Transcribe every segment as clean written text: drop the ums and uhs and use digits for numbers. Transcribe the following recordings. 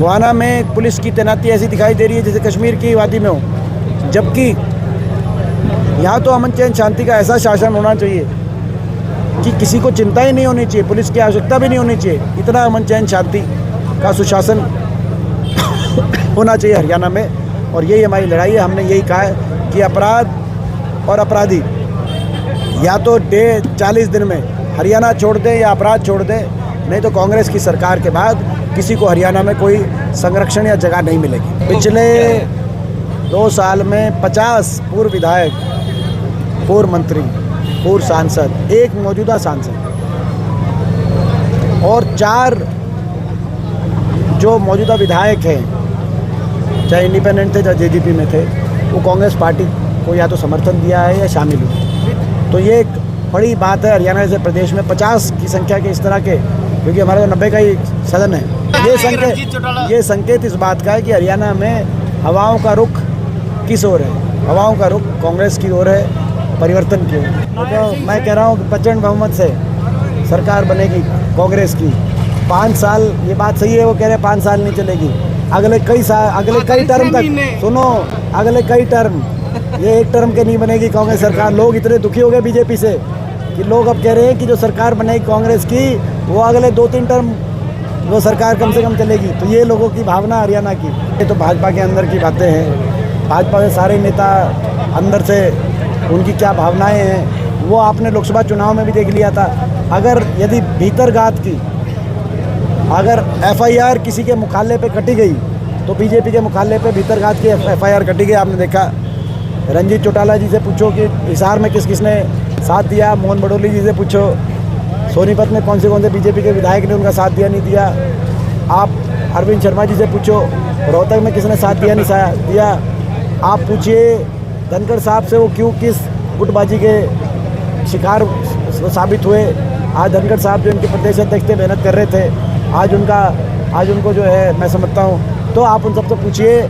गोहाना में पुलिस की तैनाती ऐसी दिखाई दे रही है जैसे कश्मीर की वादी में हो, जबकि यहाँ तो अमन चैन शांति का ऐसा शासन होना चाहिए कि किसी को चिंता ही नहीं होनी चाहिए, पुलिस की आवश्यकता भी नहीं होनी चाहिए। इतना अमन चैन शांति का सुशासन होना चाहिए हरियाणा में, और यही हमारी लड़ाई है। हमने यही कहा है कि अपराध और अपराधी या तो 40 दिन में हरियाणा छोड़ दें या अपराध छोड़ दें, नहीं तो कांग्रेस की सरकार के बाद किसी को हरियाणा में कोई संरक्षण या जगह नहीं मिलेगी। पिछले 2 साल में 50 पूर्व विधायक, पूर्व मंत्री, पूर्व सांसद, 1 मौजूदा सांसद और 4 जो मौजूदा विधायक हैं, चाहे इंडिपेंडेंट थे चाहे जेजेपी में थे, वो कांग्रेस पार्टी को या तो समर्थन दिया है या शामिल हुए। तो ये एक बड़ी बात है हरियाणा जैसे प्रदेश में 50 की संख्या के इस तरह के, क्योंकि हमारे 90 का ही सदन है। ये संकेत इस बात का है कि हरियाणा में हवाओं का रुख किस ओर है। हवाओं का रुख कांग्रेस की ओर है, परिवर्तन की ओर। तो मैं कह रहा हूँ कि प्रचंड बहुमत से सरकार बनेगी कांग्रेस की। 5 साल, ये बात सही है, वो कह रहे हैं 5 साल नहीं चलेगी, अगले कई साल, अगले कई टर्म तक, सुनो, अगले कई टर्म, ये 1 टर्म के नहीं बनेगी कांग्रेस सरकार। लोग इतने दुखी हो गए बीजेपी से कि लोग अब कह रहे हैं कि जो सरकार बनेगी कांग्रेस की, वो अगले 2-3 टर्म वो सरकार कम से कम चलेगी। तो ये लोगों की भावना हरियाणा की, ये तो भाजपा के अंदर की बातें हैं। भाजपा के सारे नेता अंदर से उनकी क्या भावनाएं हैं वो आपने लोकसभा चुनाव में भी देख लिया था। अगर यदि भीतरघात की, अगर FIR किसी के मुखाले पे कटी गई तो बीजेपी के मुखाले पे भीतरघात की FIR कटी गई। आपने देखा, रंजीत चौटाला जी से पूछो कि हिसार में किस किसने साथ दिया, मोहन बडोली जी से पूछो सोनीपत में कौन से बीजेपी के विधायक ने उनका साथ दिया नहीं दिया। आप अरविंद शर्मा जी से पूछो रोहतक में किसने साथ दिया नहीं दिया। आप पूछिए धनखड़ साहब से वो क्यों किस गुटबाजी के शिकार साबित हुए। आज धनखड़ साहब जो इनके प्रदेश अध्यक्ष थे, मेहनत कर रहे थे, आज उनको जो है मैं समझता हूँ। तो आप उन सबसे पूछिए,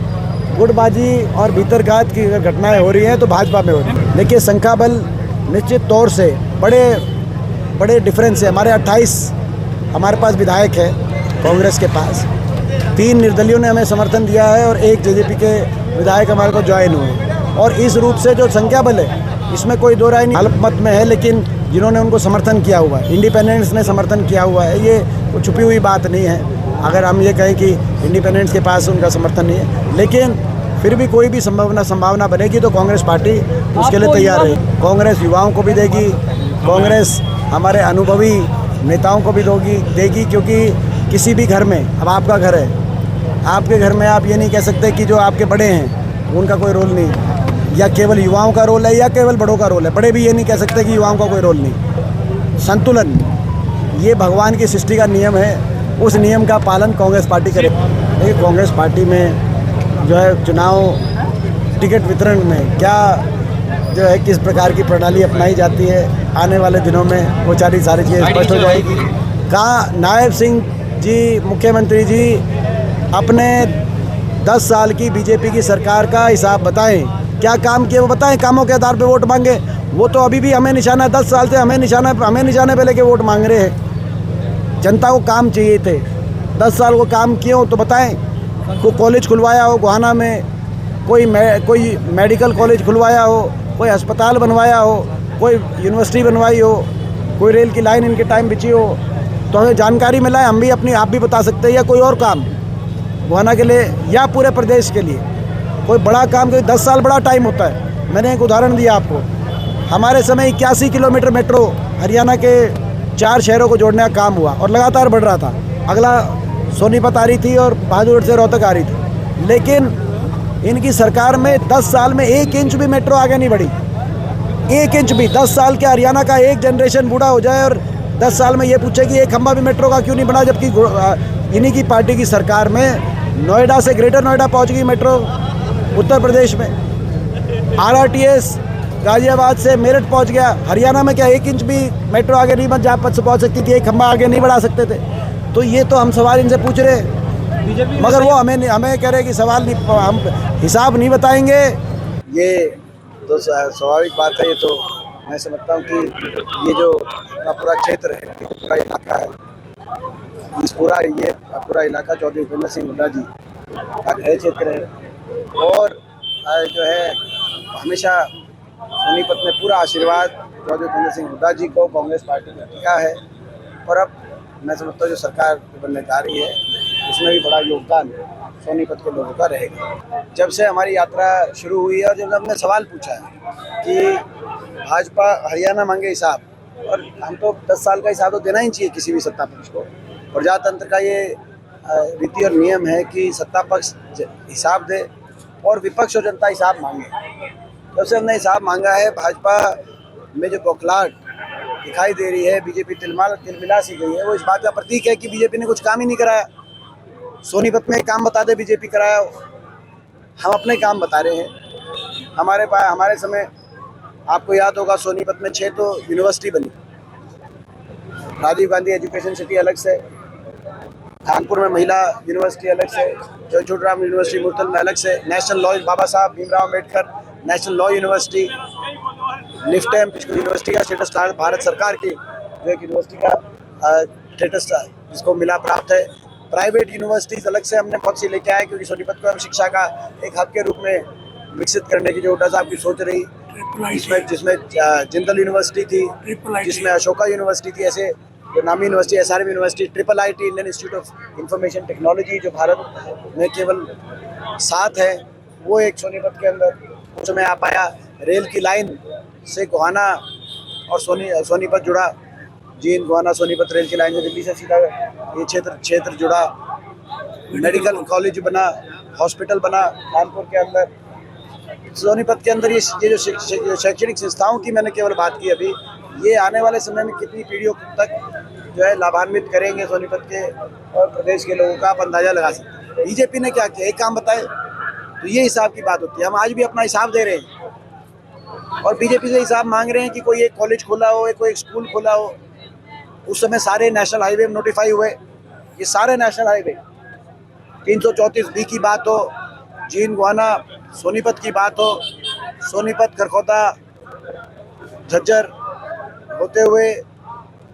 गुटबाजी और भीतरघात की अगर घटनाएं हो रही हैं तो भाजपा में हो रही है। देखिए, संख्या बल निश्चित तौर से बड़े डिफरेंस है। हमारे 28 हमारे पास विधायक है कांग्रेस के पास, 3 निर्दलियों ने हमें समर्थन दिया है और 1 जेजेपी के विधायक हमारे को ज्वाइन हुए। और इस रूप से जो संख्या बल है इसमें कोई दो राय नहीं, अल्पमत में है, लेकिन जिन्होंने उनको समर्थन किया हुआ है, इंडिपेंडेंट्स ने समर्थन किया हुआ है, ये कोई छुपी हुई बात नहीं है। अगर हम ये कहें कि इंडिपेंडेंट्स के पास उनका समर्थन नहीं है, लेकिन फिर भी कोई भी संभावना बनेगी तो कांग्रेस पार्टी उसके लिए तैयार है। कांग्रेस युवाओं को भी देगी, कांग्रेस हमारे अनुभवी नेताओं को भी देगी, क्योंकि किसी भी घर में, अब आपका घर है, आपके घर में आप ये नहीं कह सकते कि जो आपके बड़े हैं उनका कोई रोल नहीं, या केवल युवाओं का रोल है या केवल बड़ों का रोल है। बड़े भी ये नहीं कह सकते कि युवाओं का कोई रोल नहीं। संतुलन, ये भगवान की सृष्टि का नियम है, उस नियम का पालन कांग्रेस पार्टी करे। देखिए, कांग्रेस पार्टी में जो है चुनाव टिकट वितरण में क्या जो है किस प्रकार की प्रणाली अपनाई जाती है, आने वाले दिनों में वो सारी चीज़ें स्पष्ट हो जाएगी। कहाँ नायब सिंह जी, मुख्यमंत्री जी, अपने 10 साल की बीजेपी की सरकार का हिसाब बताएं, क्या काम किए वो बताएं। कामों के आधार पे वोट मांगे, वो तो अभी भी हमें निशाना, 10 साल से हमें निशाने पे लेके वोट मांग रहे हैं। जनता को काम चाहिए थे, 10 साल वो काम किए हो तो बताएं। कोई कॉलेज खुलवाया हो गोहाना में, कोई मेडिकल कॉलेज खुलवाया हो, कोई अस्पताल बनवाया हो, कोई यूनिवर्सिटी बनवाई हो, कोई रेल की लाइन इनके टाइम बिछी हो, तो हमें जानकारी मिला है, हम भी अपनी आप भी बता सकते हैं। या कोई और काम गोहाना के लिए या पूरे प्रदेश के लिए कोई बड़ा काम, कोई 10 साल बड़ा टाइम होता है। मैंने एक उदाहरण दिया आपको, हमारे समय 81 किलोमीटर मेट्रो हरियाणा के 4 शहरों को जोड़ने का काम हुआ और लगातार बढ़ रहा था। अगला सोनीपत आ रही थी और बहादुरगढ़ से रोहतक आ रही थी, लेकिन इनकी सरकार में 10 साल में 1 इंच भी मेट्रो आगे नहीं बढ़ी। 1 इंच भी। 10 साल के हरियाणा का एक जनरेशन बूढ़ा हो जाए और 10 साल में ये पूछे कि 1 खंभा भी मेट्रो का क्यों नहीं बना, जबकि इन्हीं की पार्टी की सरकार में नोएडा से ग्रेटर नोएडा पहुंच गई मेट्रो उत्तर प्रदेश में। RRTS गाजियाबाद से मेरठ पहुंच गया। हरियाणा में क्या 1 इंच भी मेट्रो आगे नहीं बन, जहाँ पहुंच सकती थी, 1 खंभा आगे नहीं बढ़ा सकते थे। तो ये तो हम सवाल इनसे पूछ रहे, मगर वो हमें कह रहे कि सवाल नहीं, हम हिसाब नहीं बताएंगे। ये तो स्वाभाविक बात है। ये तो मैं समझता हूँ कि ये जो अपना पूरा क्षेत्र है, पूरा इलाका है, इस पूरा इलाका चौधरी उपेंद्र सिंह हुड्डा जी का गृह क्षेत्र है। और जो है हमेशा सोनीपत में पूरा आशीर्वाद चौधरी उपेंद्र सिंह हुड्डा जी को कांग्रेस पार्टी ने दिया है। और अब मैं समझता हूँ जो सरकार बनने जा रही है उसमें भी बड़ा योगदान सोनीपत के लोगों का रहेगा। जब से हमारी यात्रा शुरू हुई है और जब हमने सवाल पूछा है कि भाजपा हरियाणा मांगे हिसाब, और हम तो 10 साल का हिसाब तो देना ही चाहिए किसी भी सत्ता पक्ष को। प्रजातंत्र का ये रीति और नियम है कि सत्ता पक्ष हिसाब दे और विपक्ष और जनता हिसाब मांगे। जब से हमने हिसाब मांगा है, भाजपा में जो बौखलाहट दिखाई दे रही है, बीजेपी तिलमिला सी गई है, वो इस बात का प्रतीक है कि बीजेपी ने कुछ काम ही नहीं कराया। सोनीपत में काम बता दे बीजेपी कराया, हम अपने काम बता रहे हैं। हमारे समय आपको याद होगा सोनीपत में 6 तो यूनिवर्सिटी बनी। राजीव गांधी एजुकेशन सिटी अलग से, कानपुर में महिला यूनिवर्सिटी अलग से, छोटूराम यूनिवर्सिटी मुरथल में अलग से, नेशनल लॉ बाबा Saheb Bhimrao Ambedkar national law university, NIFTEM university का स्टेटस भारत सरकार की जो एक यूनिवर्सिटी का स्टेटस जिसको मिला प्राप्त है। प्राइवेट यूनिवर्सिटीज़ अलग से हमने बहुत सी लेके आए, क्योंकि सोनीपत को हम शिक्षा का एक हब के रूप में विकसित करने की जो हुड्डा साहब की सोच रही, जिसमें जिंदल यूनिवर्सिटी थी, जिसमें अशोका यूनिवर्सिटी थी, ऐसे जो नामी university, SRM university, IIIT Indian institute of information technology जो भारत में केवल 7 है, वो एक सोनीपत के अंदर उसमें आ पाया। रेल की लाइन से गोहाना और सोनीपत जुड़ा, जींद गोहाना सोनीपत रेल की लाइन में दिल्ली से सीधा ये क्षेत्र जुड़ा। मेडिकल कॉलेज बना, हॉस्पिटल बना कानपुर के अंदर। सोनीपत के अंदर ये जो शैक्षणिक संस्थाओं की मैंने केवल बात की अभी, ये आने वाले समय में कितनी पीढ़ियों तक जो है लाभान्वित करेंगे सोनीपत के और प्रदेश के लोगों का, आप अंदाजा लगा सकते हैं। बीजेपी ने क्या किया, एक काम बताए, तो ये हिसाब की बात होती है। हम आज भी अपना हिसाब दे रहे हैं और बीजेपी से हिसाब मांग रहे हैं कि कोई एक कॉलेज खोला हो, कोई एक स्कूल खोला हो। उस समय सारे नेशनल हाईवे में नोटिफाई हुए, ये सारे नेशनल हाईवे 334B की बात हो, जींद गोहाना सोनीपत की बात हो, सोनीपत खरखौदा झज्जर होते हुए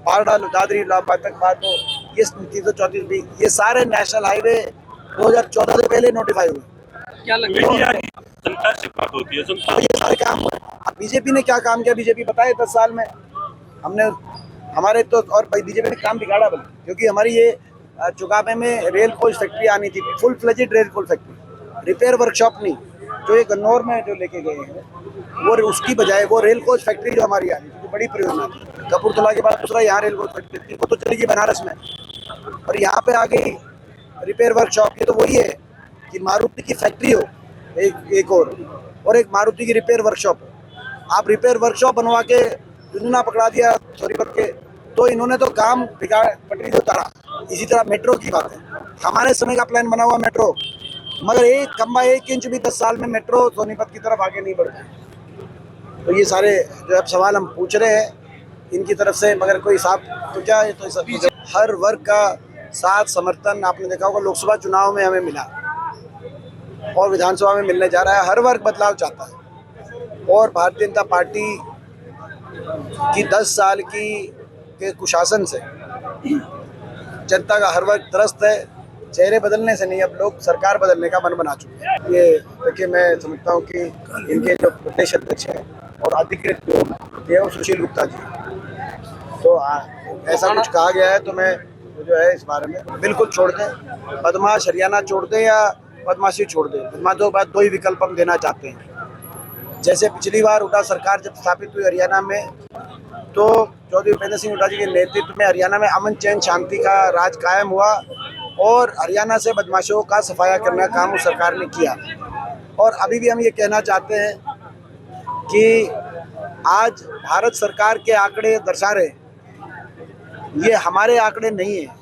पारडा दादरी लापात तक बात हो, ये 334B, ये सारे नेशनल हाईवे 2014 से पहले नोटिफाई हुए। क्या लगता है जनता से बात होती है, तो ये सारे काम हुए। अब बीजेपी ने क्या काम किया, बीजेपी बताए 10 साल में हमने हमारे तो, और बीजेपी ने काम बिगाड़ा बल्कि, क्योंकि हमारी ये चुकावे में रेल कोच फैक्ट्री आनी थी, full fledged rail coach factory, repair workshop नहीं, जो ये गन्नौर में जो लेके गए हैं वो, उसकी बजाय वो रेल कोच फैक्ट्री जो हमारी आनी थी, बड़ी परियोजना थी। कपूरथला के बाद दूसरा यहाँ रेल कोच फैक्ट्री, वो तो चलेगी बनारस में, और यहाँ पे आ गई रिपेयर वर्कशॉप। ये तो वही है कि मारुति की फैक्ट्री हो एक और एक मारुति की रिपेयर वर्कशॉप हो। आप रिपेयर वर्कशॉप बनवा के जुनूना पकड़ा दिया सोनीपत के, तो इन्होंने तो काम बिगाड़ पटरी से उतारा। इसी तरह मेट्रो की बात है, हमारे समय का प्लान बना हुआ मेट्रो, मगर एक खंबा 1 इंच भी 10 साल में मेट्रो सोनीपत की तरफ आगे नहीं बढ़ पाए। तो ये सारे जो अब सवाल हम पूछ रहे हैं इनकी तरफ से, मगर कोई हिसाब तो क्या है, तो हर वर्ग का साथ समर्थन आपने देखा होगा लोकसभा चुनाव में हमें मिला और विधानसभा में मिलने जा रहा है। हर वर्ग बदलाव चाहता है और भारतीय जनता पार्टी की 10 साल के कुशासन से जनता का हर वर्ग त्रस्त है। चेहरे बदलने से नहीं, अब लोग सरकार बदलने का मन बना चुके हैं। ये देखिए, मैं समझता हूँ कि इनके जो प्रदेश अध्यक्ष हैं और अधिकृत एवं सुशील गुप्ता जी, तो ऐसा कुछ कहा गया है, तो मैं जो है इस बारे में बिल्कुल छोड़ दें, बदमाश हरियाणा छोड़ दें या बदमाशी छोड़ दें। दो ही विकल्प हम देना चाहते हैं। जैसे पिछली बार हुड्डा सरकार जब स्थापित हुई हरियाणा में, तो चौधरी उपेंद्र सिंह हुड्डा जी के नेतृत्व में हरियाणा में अमन चैन शांति का राज कायम हुआ और हरियाणा से बदमाशों का सफाया करने का काम उस सरकार ने किया। और अभी भी हम ये कहना चाहते हैं कि आज भारत सरकार के आंकड़े दर्शा रहे, ये हमारे आंकड़े नहीं है,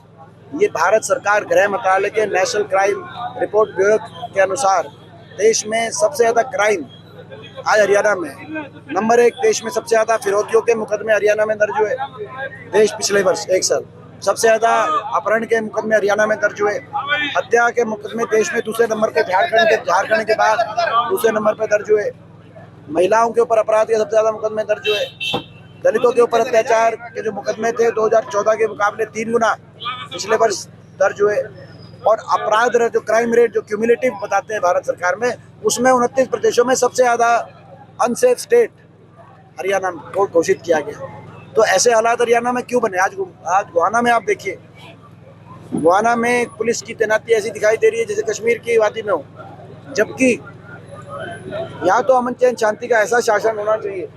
ये भारत सरकार गृह मंत्रालय के नेशनल क्राइम रिपोर्ट ब्यूरो के अनुसार देश में सबसे ज़्यादा क्राइम आज हरियाणा में नंबर 1, देश में सबसे ज़्यादा फिरौतियों के मुकदमे हरियाणा में दर्ज हुए देश पिछले वर्ष 1 साल। सबसे ज़्यादा अपहरण के मुकदमे हरियाणा में दर्ज हुए। हत्या के मुकदमे देश में दूसरे नंबर पे, झारखंड के बाद दूसरे नंबर पे दर्ज हुए। महिलाओं के ऊपर अपराध के सबसे ज़्यादा मुकदमे दर्ज हुए। दलितों के ऊपर अत्याचार के जो मुकदमे थे 2014 के मुकाबले 3 गुना पिछले वर्ष दर्ज हुए। और अपराध दर जो क्राइम रेट जो क्यूमुलेटिव बताते हैं भारत सरकार में, उसमें 29 प्रदेशों में सबसे ज़्यादा अनसेफ स्टेट हरियाणा को घोषित किया गया। तो ऐसे हालात हरियाणा में क्यों बने? आज गोहाना में आप देखिए, गोहाना में पुलिस की तैनाती ऐसी दिखाई दे रही है जैसे कश्मीर की वादी में हो, जबकि यहाँ तो अमन चैन शांति का ऐसा शासन होना चाहिए